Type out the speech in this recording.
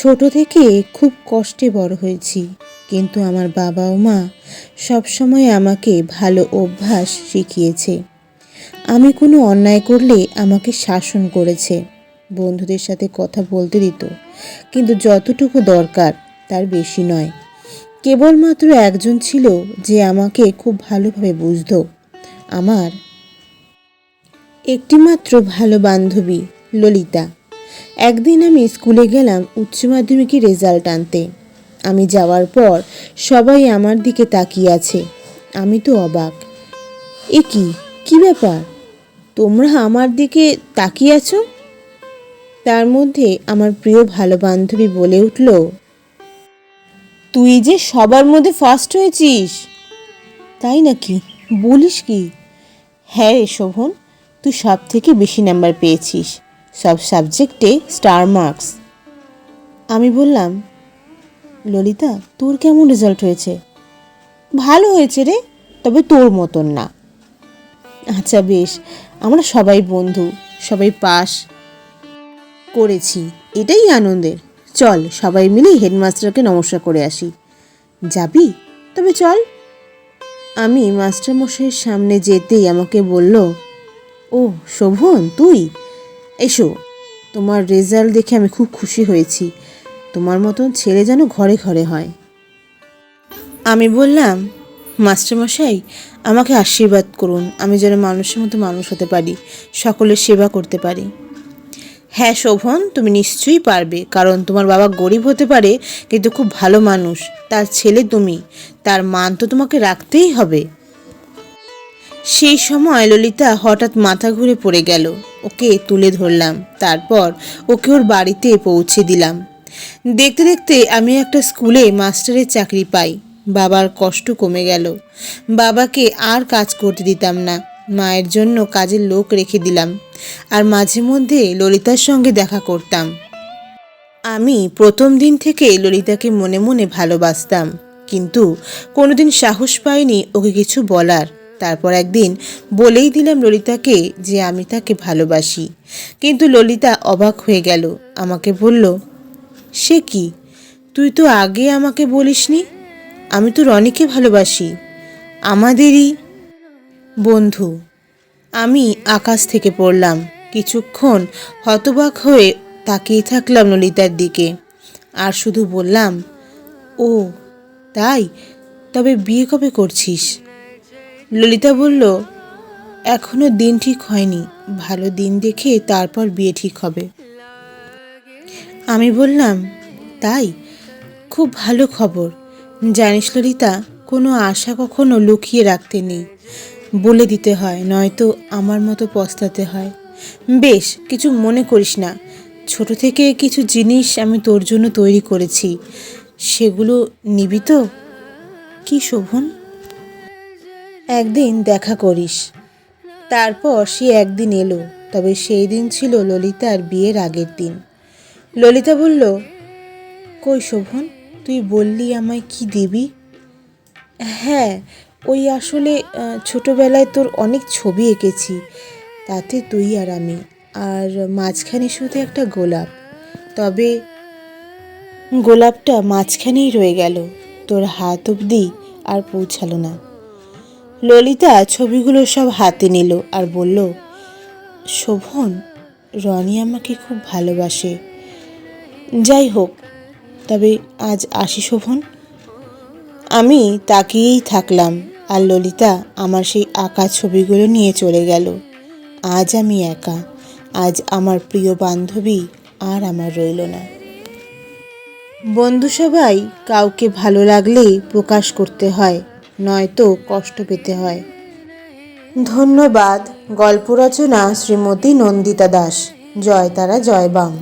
ছোট থেকে খুব কষ্টে বড় হয়েছি, কিন্তু আমার বাবা ও মা সবসময় আমাকে ভালো অভ্যাস শিখিয়েছে। আমি কোনো অন্যায় করলে আমাকে শাসন করেছে, বন্ধুদের সাথে কথা বলতে দিত, কিন্তু যতটুকু দরকার তার বেশি নয়। কেবলমাত্র একজন ছিল যে আমাকে খুব ভালোভাবে বুঝত, আমার একটিমাত্র ভালো বান্ধবী ললিতা। একদিন আমি স্কুলে গেলাম উচ্চ মাধ্যমিকের রেজাল্ট আনতে। আমি যাওয়ার পর সবাই আমার দিকে তাকিয়ে আছে। আমি তো অবাক। এ কি ব্যাপার, তোমরা আমার দিকে তাকিয়ে আছো? তার মধ্যে আমার প্রিয় ভালো বান্ধবী বলে উঠল, তুই যে সবার মধ্যে ফার্স্ট হয়েছিস। তাই নাকি, বলিস কি? হ্যাঁ রে শোভন, তুই সব থেকে বেশি নাম্বার পেয়েছিস, সব সাবজেক্টে স্টার মার্কস। আমি বললাম, ললিতা তোর কেমন রেজাল্ট হয়েছে? ভালো হয়েছে রে, তবে তোর মতন না। আচ্ছা বেশ, আমরা সবাই বন্ধু, সবাই পাস করেছি, এটাই আনন্দের। চল সবাই মিলে হেডমাস্টারকে নমস্কার করে আসি। যাবি? তবে চল। আমি মাস্টারমশাইয়ের সামনে যেতেই আমাকে বলল, ও শোভন তুই, এসো, তোমার রেজাল্ট দেখে আমি খুব খুশি হয়েছি। তোমার মতন ছেলে যেন ঘরে ঘরে হয়। আমি বললাম, মাস্টারমশাই আমাকে আশীর্বাদ করুন, আমি যেন মানুষের মতো মানুষ হতে পারি, সকলের সেবা করতে পারি। হ্যাঁ শোভন, তুমি নিশ্চয়ই পারবে, কারণ তোমার বাবা গরিব হতে পারে কিন্তু খুব ভালো মানুষ, তার ছেলে তুমি, তার মান তো তোমাকে রাখতেই হবে। সেই সময় ললিতা হঠাৎ মাথা ঘুরে পড়ে গেল। ওকে তুলে ধরলাম, তারপর ওকে ওর বাড়িতে পৌঁছে দিলাম। দেখতে দেখতে আমি একটা স্কুলে মাস্টারের চাকরি পাই। বাবার কষ্ট কমে গেল। বাবাকে আর কাজ করতে দিতাম না, মায়ের জন্য কাজের লোক রেখে দিলাম, আর মাঝে মধ্যে ললিতার সঙ্গে দেখা করতাম। আমি প্রথম দিন থেকে ললিতাকে মনে মনে ভালোবাসতাম, কিন্তু কোনোদিন সাহস পাইনি ওকে কিছু বলার। তারপর একদিন বলেই দিলাম ললিতাকে যে আমি তাকে ভালোবাসি। কিন্তু ললিতা অবাক হয়ে গেল, আমাকে বলল, সে কি, তুই তো আগে আমাকে বলিসনি? আমি তো রনিকে ভালোবাসি, আমাদেরই বন্ধু। আমি আকাশ থেকে পড়লাম। কিছুক্ষণ হতবাক হয়ে তাকিয়ে থাকলাম ললিতার দিকে, আর শুধু বললাম, ও তাই, তবে বিয়ে কবে করছিস? ললিতা বলল, এখনো দিন ঠিক হয়নি, ভালো দিন দেখে তারপর বিয়ে ঠিক হবে। আমি বললাম, তাই, খুব ভালো খবর। জানিস ললিতা, কোনো আশা কখনো লুকিয়ে রাখতে নেই, বলে দিতে হয়, নয়তো আমার মতো পস্তাতে হয়। বেশ, কিছু মনে করিস না, ছোট থেকে কিছু জিনিস আমি তোর জন্য তৈরি করেছি, সেগুলো নিবি তো? কি শোভন? একদিন দেখা করিস। তারপর সে একদিন এলো, তবে সেই দিন ছিল ললিতার বিয়ের আগের দিন। ললিতা বলল, কই শোভন, তুই বললি আমায় কি দিবি? হ্যাঁ, ওই আসলে ছোটবেলায় তোর অনেক ছবি এঁকেছি, তাতে তুই আর আমি, আর মাঝখানে শুধু একটা গোলাপ, তবে গোলাপটা মাঝখানেই রয়ে গেল, তোর হাত অবধি আর পৌঁছালো না। ললিতা ছবিগুলো সব হাতে নিল আর বলল, শোভন, রনি আমাকে খুব ভালোবাসে। যাই হোক, তবে আজ আসি শোভন। আমি তাকিয়েই থাকলাম, আর ললিতা আমার সেই আঁকা ছবিগুলো নিয়ে চলে গেল। আজ আমি একা, আজ আমার প্রিয় বান্ধবী আর আমার রইল না। বন্ধু সবাই কাউকে ভালো লাগলেই প্রকাশ করতে হয়, নয়তো কষ্ট পেতে হয়। ধন্যবাদ। গল্প রচনা শ্রীমতী নন্দিতা দাস। জয় তারা, জয় বাং।